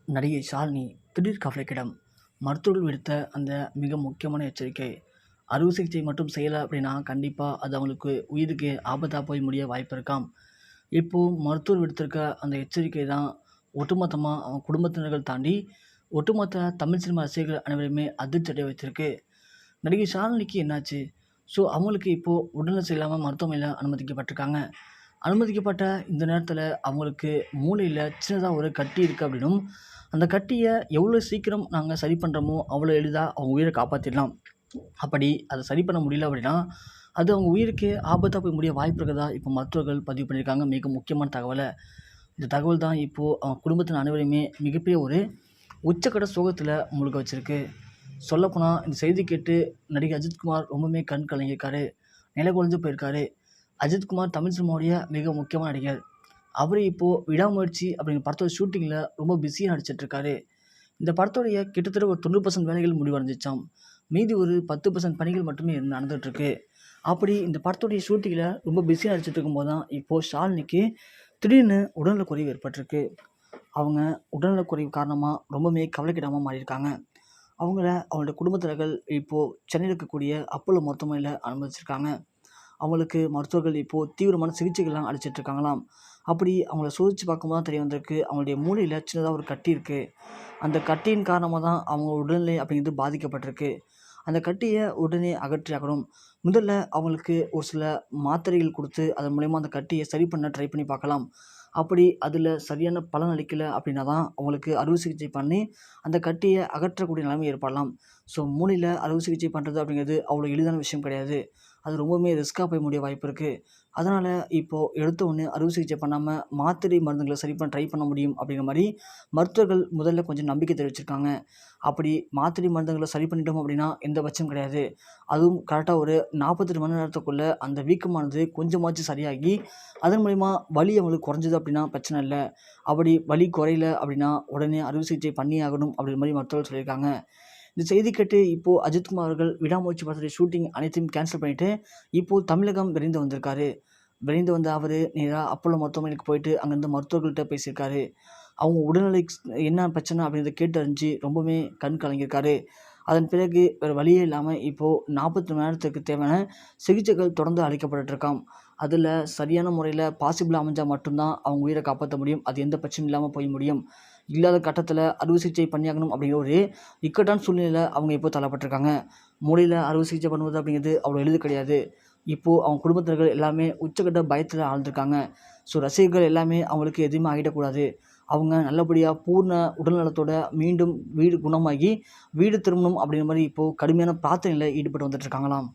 நடிகை ஷாலினி திடீர் கவலைக்கிடம். மருத்துவர்கள் விடுத்த அந்த மிக முக்கியமான எச்சரிக்கை. அறுவை சிகிச்சை மட்டும் செய்யலை அப்படின்னா கண்டிப்பாக அது அவங்களுக்கு உயிருக்கு ஆபத்தாக போய் முடிய வாய்ப்பு இருக்காம். இப்போது மருத்துவர் விடுத்திருக்க அந்த எச்சரிக்கை தான் ஒட்டுமொத்தமாக அவங்க குடும்பத்தினர்கள் தாண்டி ஒட்டுமொத்த தமிழ் சினிமா ரசிகர்கள் அனைவருமே அதிர்ச்சி அடைய வைத்திருக்கு. நடிகை ஷாலினிக்கு என்னாச்சு? ஸோ அவங்களுக்கு இப்போது உடல்நலம் சரியில்லாமல் மருத்துவமனையில் அனுமதிக்கப்பட்டிருக்காங்க. அனுமதிக்கப்பட்ட இந்த நேரத்தில் அவங்களுக்கு மூளையில் சின்னதாக ஒரு கட்டி இருக்குது அப்படின்னும், அந்த கட்டியை எவ்வளோ சீக்கிரம் நாங்கள் சரி பண்ணுறோமோ அவ்வளோ எளிதாக அவங்க உயிரை காப்பாற்றிடலாம். அப்படி அதை சரி பண்ண முடியல அப்படின்னா அது அவங்க உயிருக்கு ஆபத்தாக போய் முடிய வாய்ப்பு இருக்கிறதா இப்போ மருத்துவர்கள் பதிவு பண்ணியிருக்காங்க. மிக முக்கியமான தகவலை. இந்த தகவல் தான் இப்போது அவங்க குடும்பத்தின் அனைவரையுமே மிகப்பெரிய ஒரு உச்சக்கட்ட சோகத்தில் முழுக வச்சிருக்கு. சொல்லப்போனால் இந்த செய்தி கேட்டு நடிகர் அஜித்குமார் ரொம்பவுமே கண் கலங்கியிருக்காரு, நிலை குலைஞ்சு போயிருக்காரு. அஜித்குமார் தமிழ் சினிமாவுடைய மிக முக்கியமான நடிகர். அவர் இப்போது விடாமுயற்சி அப்படிங்கிற படத்தோட ஷூட்டிங்கில் ரொம்ப பிஸியாக நடிச்சிட்ருக்காரு. இந்த படத்தோடைய கிட்டத்தட்ட ஒரு 90% வேலைகள் முடிவடைஞ்சிச்சாம். மீதி ஒரு 10% பணிகள் மட்டுமே நடந்துகிட்ருக்கு. அப்படி இந்த படத்தோடைய ஷூட்டிங்கில் ரொம்ப பிஸியாக நடிச்சிட்டு இருக்கும்போது தான் இப்போது ஷாலினிக்கு திடீர்னு உடல்நலக்குறைவு ஏற்பட்டிருக்கு. அவங்க உடல்நலக்குறைவு காரணமாக ரொம்பவுமே கவலைக்கிடமாக மாறியிருக்காங்க. அவங்களோட குடும்பத்தினர்கள் இப்போது சென்னையில் இருக்கக்கூடிய அப்போலோ மருத்துவமனையில் அனுமதிச்சிருக்காங்க. அவங்களுக்கு மருத்துவர்கள் இப்போது தீவிரமான சிகிச்சைகள்லாம் அளிச்சிட்ருக்காங்களாம். அப்படி அவங்கள சோதித்து பார்க்கும்போது தான் தெரிய வந்திருக்கு, அவங்களுடைய மூளையில் சின்னதாக ஒரு கட்டி இருக்குது. அந்த கட்டியின் காரணமாக தான் அவங்க உடல்நிலை அப்படிங்கிறது பாதிக்கப்பட்டிருக்கு. அந்த கட்டியை உடனே அகற்றியாகணும். முதல்ல அவங்களுக்கு ஒரு சில மாத்திரைகள் கொடுத்து அதன் மூலயமா அந்த கட்டியை சரி பண்ண ட்ரை பண்ணி பார்க்கலாம். அப்படி அதில் சரியான பலன் அளிக்கலை அப்படின்னா தான் அவங்களுக்கு அறுவை சிகிச்சை பண்ணி அந்த கட்டியை அகற்றக்கூடிய நிலைமை ஏற்படலாம். ஸோ மூளையில் அறுவை சிகிச்சை பண்ணுறது அப்படிங்கிறது அவ்வளோ எளிதான விஷயம் கிடையாது. அது ரொம்பவுமே ரிஸ்க்காக போய் முடிய வாய்ப்பு இருக்குது. அதனால் இப்போது எடுத்த உடனே அறுவை சிகிச்சை பண்ணாமல் மாத்திரை மருந்துகளை சரி பண்ண ட்ரை பண்ண முடியும் அப்படிங்கிற மாதிரி மருத்துவர்கள் முதல்ல கொஞ்சம் நம்பிக்கை தெரிவிச்சிருக்காங்க. அப்படி மாத்திரை மருந்துகளை சரி பண்ணிட்டோம் அப்படின்னா எந்த பட்சம் கிடையாது. அதுவும் கரெக்டாக ஒரு 48 மணி நேரத்துக்குள்ளே அந்த வீக்கமானது கொஞ்சமாச்சும் சரியாகி அதன் மூலிமா வலி அவங்களுக்கு குறைஞ்சது அப்படின்னா பிரச்சனை இல்லை. அப்படி வலி குறையல அப்படின்னா உடனே அறுவை சிகிச்சை பண்ணியே ஆகணும் அப்படிங்கிற மாதிரி மருத்துவர்கள் சொல்லியிருக்காங்க. இந்த செய்தி கேட்டு இப்போது அஜித்குமார் அவர்கள் விடாமுயற்சி படத்துடைய ஷூட்டிங் அனைத்தையும் கேன்சல் பண்ணிவிட்டு இப்போது தமிழகம் விரைந்து வந்திருக்காரு. விரைந்து வந்த அவர் நேராக அப்போலோ மருத்துவமனைக்கு போயிட்டு அங்கேருந்து மருத்துவர்கள்ட்ட பேசியிருக்காரு. அவங்க உடல்நிலை என்ன பிரச்சனை அப்படின்றத கேட்டு அறிஞ்சு ரொம்பவுமே கண் கலங்கியிருக்காரு. அதன் பிறகு வேறு வழியே இல்லாமல் இப்போது 40 மணி நேரத்துக்கு தேவையான சிகிச்சைகள் தொடர்ந்து அளிக்கப்பட்டுருக்காம். அதில் சரியான முறையில் பாசிபிளாக அமைஞ்சால் மட்டும்தான் அவங்க உயிரை காப்பாற்ற முடியும். அது எந்த பிரச்சனையும் இல்லாமல் போய் முடியும். இல்லாத கட்டத்தில் அறுவை சிகிச்சை பண்ணியாகணும் அப்படிங்கிற ஒரு இக்கட்டான சூழ்நிலையில் அவங்க இப்போது தள்ளப்பட்டிருக்காங்க. மூளையில் அறுவை சிகிச்சை பண்ணுவது அப்படிங்கிறது அவ்வளோ எளிது கிடையாது. இப்போது அவங்க குடும்பத்தினர்கள் எல்லாமே உச்சக்கட்ட பயத்தில் ஆழ்ந்திருக்காங்க. ஸோ ரசிகர்கள் எல்லாமே அவங்களுக்கு எதுவுமே ஆகிடக்கூடாது, அவங்க நல்லபடியாக பூர்ண உடல்நலத்தோட மீண்டும் வீடு குணமாகி வீடு திரும்பணும் அப்படிங்கிற மாதிரி இப்போது கடுமையான பிரார்த்தனையில் ஈடுபட்டு வந்துட்டுருக்காங்களாம்.